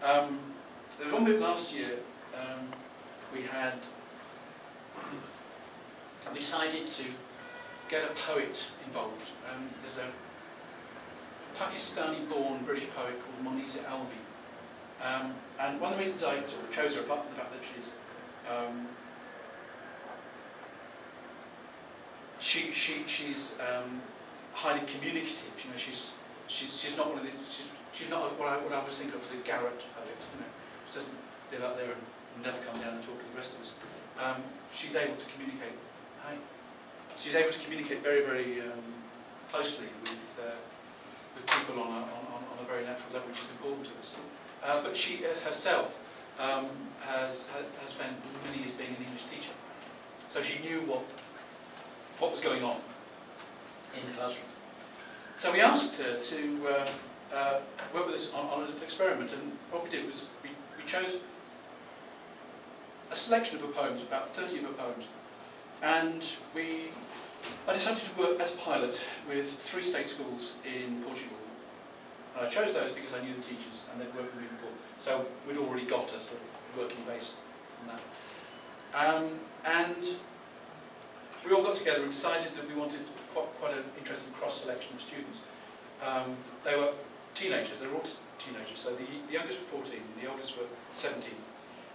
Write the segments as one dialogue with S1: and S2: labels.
S1: There was one book last year we decided to get a poet involved. There's a Pakistani-born British poet called Moniza Alvi. And one of the reasons I sort of chose her, apart from the fact that she's highly communicative. You know, she's not one of the she's not what I always think of as a garret poet. You know, she doesn't live out there and never come down and talk to the rest of us. She's able to communicate. She's able to communicate very, very closely with people on a very natural level, which is important to us. But she herself has spent many years being an English teacher, so she knew what was going on in the classroom. So we asked her to work with us on an experiment, and what we did was we chose a selection of her poems, about 30 of her poems, and I decided to work as a pilot with 3 state schools in Portugal. And I chose those because I knew the teachers and they'd worked with me before, so we'd already got a sort of working base on that. And we all got together and decided that we wanted quite an interesting cross-selection of students. They were teenagers, they were all teenagers, so the youngest were 14, the oldest were 17.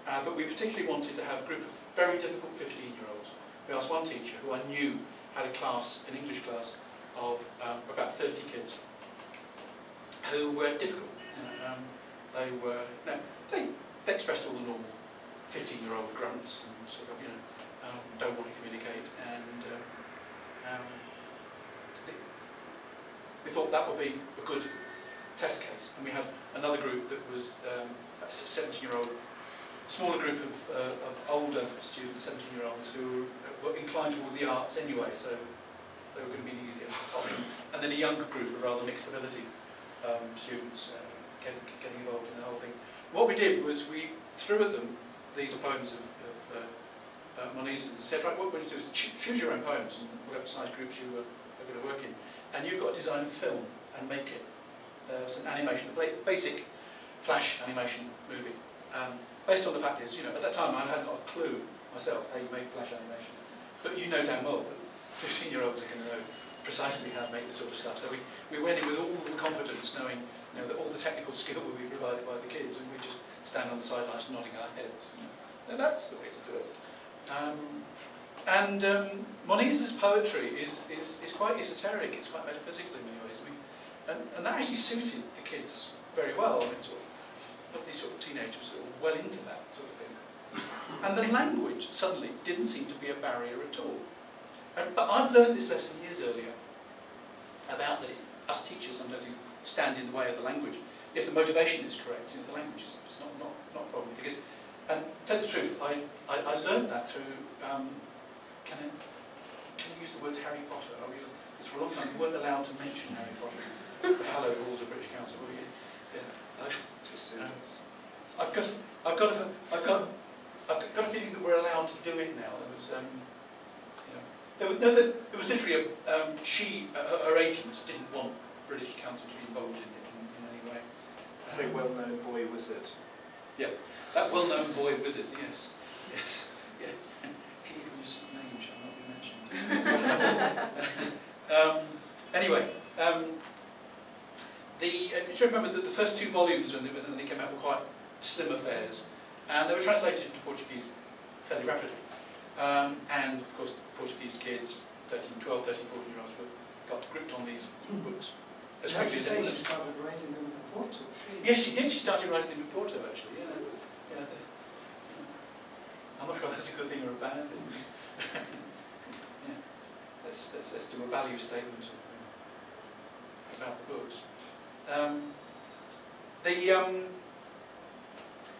S1: But we particularly wanted to have a group of very difficult 15-year-olds. We asked one teacher, who I knew had a class, an English class, of about 30 kids, who were difficult. You know, they expressed all the normal 15-year-old grunts and sort of, you know, don't want to communicate, and we thought that would be a good test case. And we had another group that was a 17-year-old, smaller group of older students, 17-year-olds, who were inclined toward the arts anyway, so they were going to be easier. And then a younger group of rather mixed ability students getting involved in the whole thing. What we did was we threw at them these poems of Moniza's and said, right, what we're going to do is choose your own poems and whatever size groups you are going to work in, and you've got to design a film and make it. It's an animation, a basic flash animation movie. Based on the fact is, you know, at that time I hadn't got a clue myself how you make flash animation, but you know damn well that 15-year-olds are going to know precisely how to make this sort of stuff. So we went in with all the confidence, knowing, you know, that all the technical skill would be provided by the kids, and we just stand on the sidelines nodding our heads. You know. And that's the way to do it. Moniza's poetry is quite esoteric. It's quite metaphysical in many ways. And that actually suited the kids very well. I mean, sort of these sort of teenagers that were well into that sort of thing. And the language suddenly didn't seem to be a barrier at all. But I've learned this lesson years earlier about that it's us teachers sometimes who stand in the way of the language. If the motivation is correct, you know, the language is not a problem. Because, and to tell you the truth, I learned that through. Can you use the words Harry Potter? Because for a long time we weren't allowed to mention Harry Potter. Hello, the rules of British Council. I've got a feeling that we're allowed to do it now. There was literally her agents didn't want British Council to be involved in it in any way.
S2: Say well-known boy wizard.
S1: Yeah, that well-known boy wizard. Yes, yes, yeah. He whose name shall not be mentioned. Anyway, you should remember that the first 2 volumes when they came out were quite slim affairs, and they were translated into Portuguese fairly rapidly. And of course, Portuguese kids, 12, 13, 14-year-olds, got gripped on these books as quickly as they
S3: she started writing them in Porto.
S1: Yes, she did. She started writing them in Porto, actually. Yeah. I'm not sure that's a good thing or a bad thing. Yeah. Let's do a value statement about the books.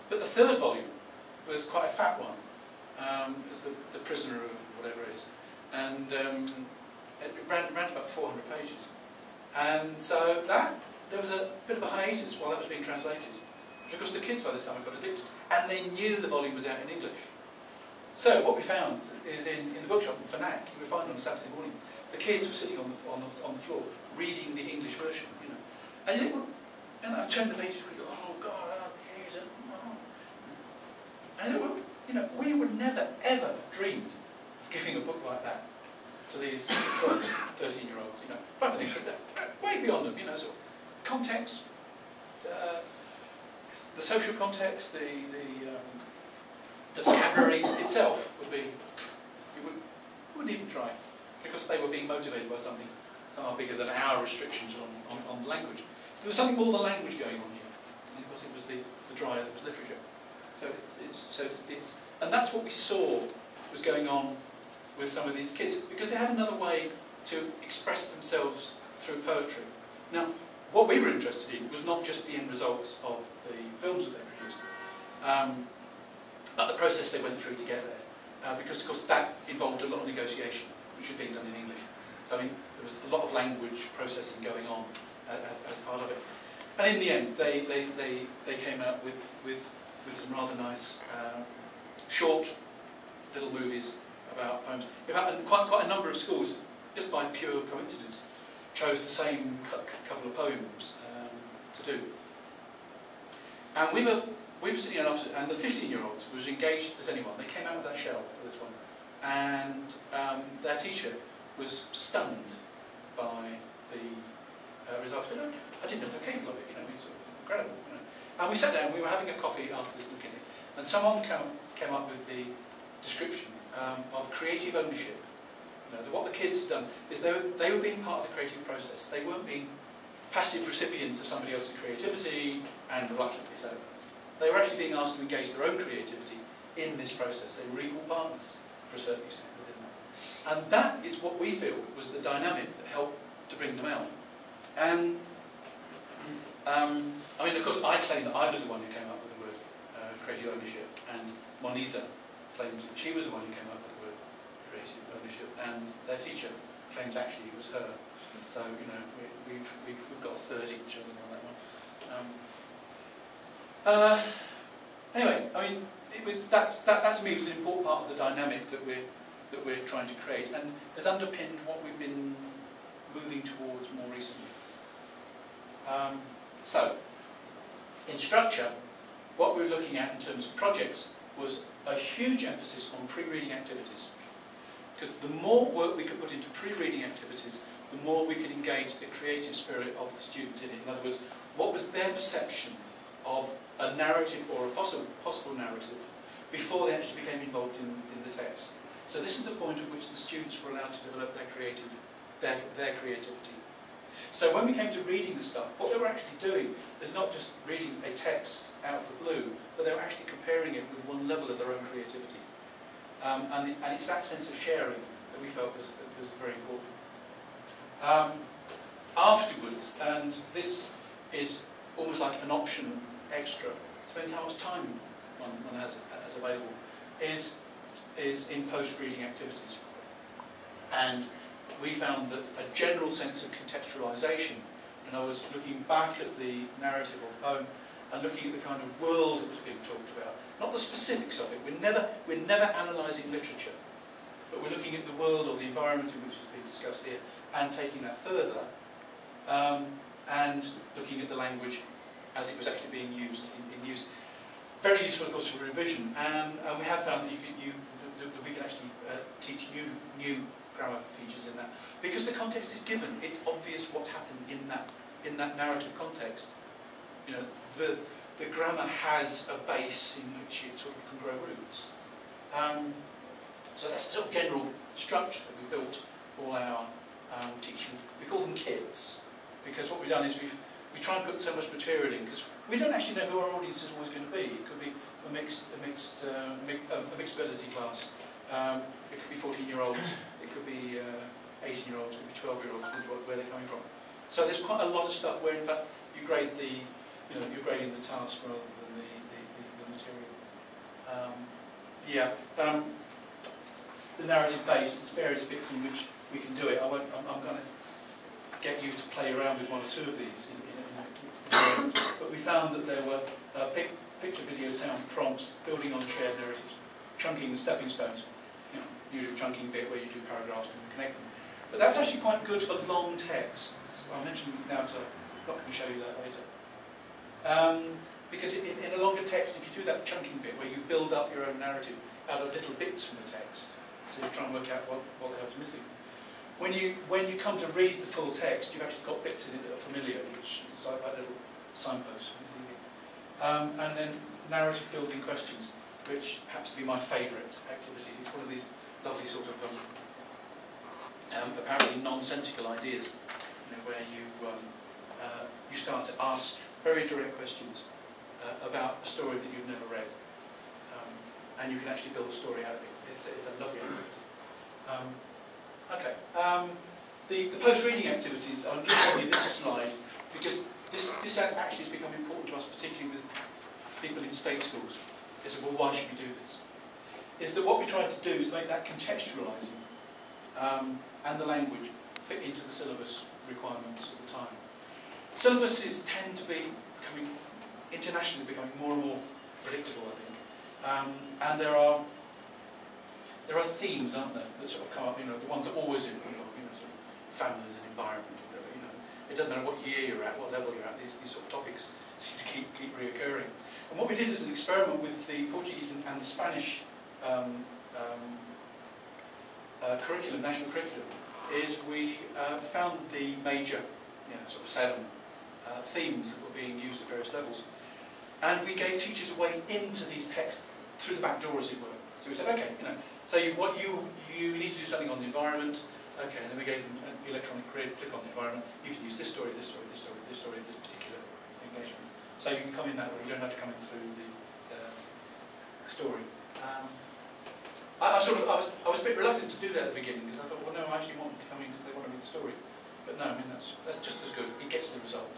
S1: But the 3rd volume was quite a fat one. It was the Prisoner of whatever it is, and it ran about 400 pages. And so there was a bit of a hiatus while that was being translated, because the kids by this time had got addicted, and they knew the volume was out in English. So what we found is in the bookshop in Fnac, you would find on a Saturday morning, the kids were sitting on the floor reading the English version, you know. And you think, well, and I turned the pages quickly. Oh God, oh jeez, you know, we would never ever have dreamed of giving a book like that to these 12, 13-year-olds, you know, both of them, way beyond them, you know, sort of context, the social context, the vocabulary itself would be, you wouldn't even try, because they were being motivated by something far bigger than our restrictions on language. So there was something more than language going on here, because it was the drive, it was literature. So it's and that's what we saw was going on with some of these kids, because they had another way to express themselves through poetry. Now, what we were interested in was not just the end results of the films that they produced, but the process they went through to get there, because of course that involved a lot of negotiation, which was being done in English. So I mean, there was a lot of language processing going on as part of it. And in the end, they came out with some rather nice short little movies about poems. In fact, and quite a number of schools, just by pure coincidence, chose the same couple of poems to do. And we were sitting after, and the 15-year-olds was engaged as anyone. They came out of their shell for this one, and their teacher was stunned by the results. I didn't know they came of it. You know, it's incredible. You know. And we sat down. We were having a coffee after this looking at it, and someone came up with the description of creative ownership. You know, what the kids had done is they were being part of the creative process. They weren't being passive recipients of somebody else's creativity and reluctantly so. They were actually being asked to engage their own creativity in this process. They were equal partners for a certain extent within that. And that is what we feel was the dynamic that helped to bring them out. And I mean, of course, I claim that I was the one who came up with the word creative ownership, and Moniza claims that she was the one who came up with the word creative ownership, and their teacher claims actually it was her. So you know, we've got a third each, I think, on that one. Anyway, I mean, that to me was an important part of the dynamic that we're trying to create, and has underpinned what we've been moving towards more recently. So, in structure, what we were looking at in terms of projects was a huge emphasis on pre-reading activities. Because the more work we could put into pre-reading activities, the more we could engage the creative spirit of the students in it. In other words, what was their perception of a narrative or a possible narrative before they actually became involved in the text. So this is the point at which the students were allowed to develop their creativity. So when we came to reading the stuff, what they were actually doing is not just reading a text out of the blue, but they were actually comparing it with one level of their own creativity. And it's that sense of sharing that we felt was very important. Afterwards, and this is almost like an option extra, depends how much time one has available, is in post-reading activities. And we found that a general sense of contextualisation, and I was looking back at the narrative or poem and looking at the kind of world that was being talked about, not the specifics of it. We're never analysing literature, but we're looking at the world or the environment in which it's being discussed here and taking that further, and looking at the language as it was actually being used in use. Very useful, of course, for revision, and we have found that we can actually teach new grammar features in that, because the context is given. It's obvious what's happened in that narrative context. You know, the grammar has a base in which it sort of can grow roots. So that's the sort of general structure that we built all our teaching. We call them kids, because what we've done is we try and put so much material in, because we don't actually know who our audience is always going to be. It could be a mixed ability class. It could be 14-year-olds. It could be 18-year-olds. It could be 12-year-olds. Where they're coming from. So there's quite a lot of stuff where, in fact, you grade you're grading the task rather than the material. The narrative base. There's various bits in which we can do it. I'm going to get you to play around with one or two of these in a moment. But we found that there were picture, video, sound prompts, building on shared narratives, chunking the stepping stones, usual chunking bit where you do paragraphs and connect them. But that's actually quite good for long texts. I'll mention it now because I'm not going to show you that later. Because in a longer text, if you do that chunking bit where you build up your own narrative out of little bits from the text, so you try and work out what the hell's missing. When you come to read the full text, you've actually got bits in it that are familiar, which is like little signposts. And then narrative building questions, which happens to be my favourite activity. It's one of these lovely sort of apparently nonsensical ideas, where you start to ask very direct questions about a story that you've never read, and you can actually build a story out of it. It's a lovely activity. The post-reading activities, I'm just showing you this slide because this actually has become important to us, particularly with people in state schools. They said, well, why should we do this? Is that what we try to do is make that contextualising and the language fit into the syllabus requirements of the time. Syllabuses tend to be internationally becoming more and more predictable, I think. And there are themes, aren't there, that sort of come up, the ones that always involve, sort of families and environment, or whatever, It doesn't matter what year you're at, what level you're at, these sort of topics seem to keep reoccurring. And what we did as an experiment with the Portuguese and the Spanish curriculum, national curriculum, is we found the major, sort of 7 themes that were being used at various levels. And we gave teachers a way into these texts through the back door, as it were. So we said, okay, so you need to do something on the environment. Okay, and then we gave them an electronic click on the environment. You can use this story, this story, this story, this story, this particular engagement. So you can come in that way. You don't have to come in through the story. I was a bit reluctant to do that at the beginning because I thought, well, no, I actually want them to come in because they want to read the story. But no, I mean that's just as good. It gets the result.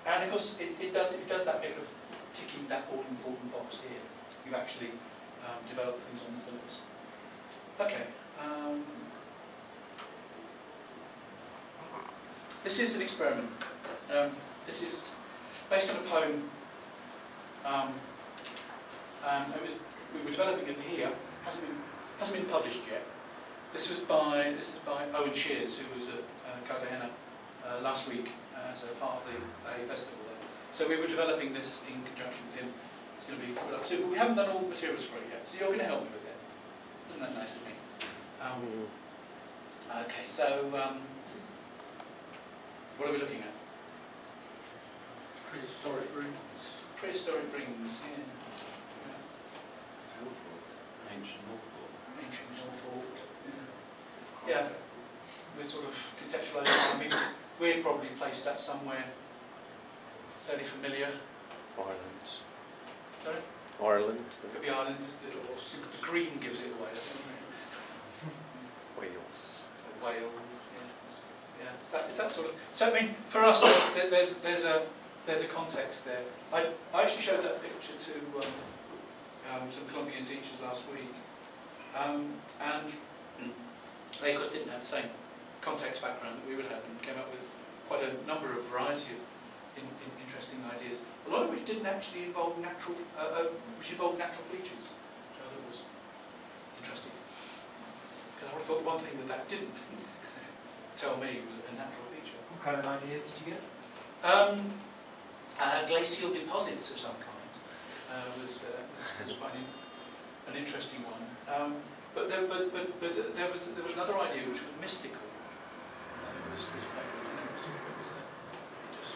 S1: And of course, it does that bit of ticking that all-important box here. You've actually developed things on the syllabus. Okay. This is an experiment. This is based on a poem. We were developing it here. Hasn't been published yet. This is by Owen Shears, who was at Cartagena last week as a part of the festival there. So we were developing this in conjunction with him. It's going to be put up soon, but we haven't done all the materials for it yet. So you're going to help me with it. Isn't that nice of me? Okay, so what are we looking at?
S4: Prehistoric rings.
S1: Prehistoric rings, yeah.
S4: Ancient Norfolk.
S1: Ancient Norfolk. Yeah. We're sort of contextualising. I mean, we'd probably place that somewhere fairly familiar.
S5: Ireland.
S1: Sorry?
S5: Ireland.
S1: It could be Ireland, or the green gives it away, doesn't it?
S5: Wales.
S1: Wales, yeah. Is that sort of... So, I mean, for us, there's a context there. I actually showed that picture to some Colombian teachers last week, and they, of course, didn't have the same context background that we would have, and came up with quite a number of variety of interesting ideas. A lot of which didn't actually involve natural, which involved natural features, which I thought was interesting. Because I would have thought one thing that didn't tell me was a natural feature.
S2: What kind of ideas did you get?
S1: Glacial deposits of some kind was quite an interesting one. But there was another idea which was mystical. It was quite good. It just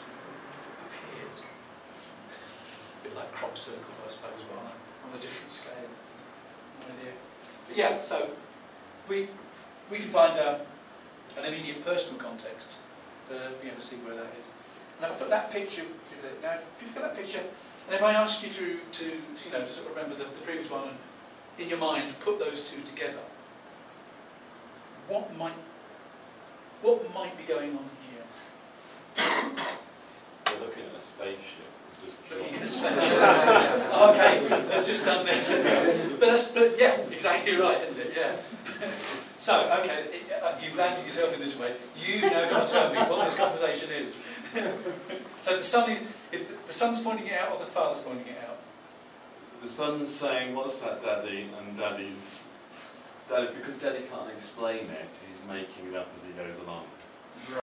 S1: appeared. A bit like crop circles, I suppose, but on a different scale. No idea. But yeah, so we can find an immediate personal context to be able to see where that is. And if I put that picture, now if you look at that picture, and if I ask you to sort of remember the previous one and in your mind put those two together, what might be going on here?
S4: We're looking at a spaceship.
S1: Looking at a spaceship. Okay, let's just done this. but yeah, exactly right, isn't it? Yeah. So, okay, you've landed yourself in this way. You've now got to tell me what this conversation is. So the sun is the sun's pointing it out, or the father's pointing it out?
S4: The son's saying, "What's that, Daddy?" And Daddy, because Daddy can't explain it, he's making it up as he goes along.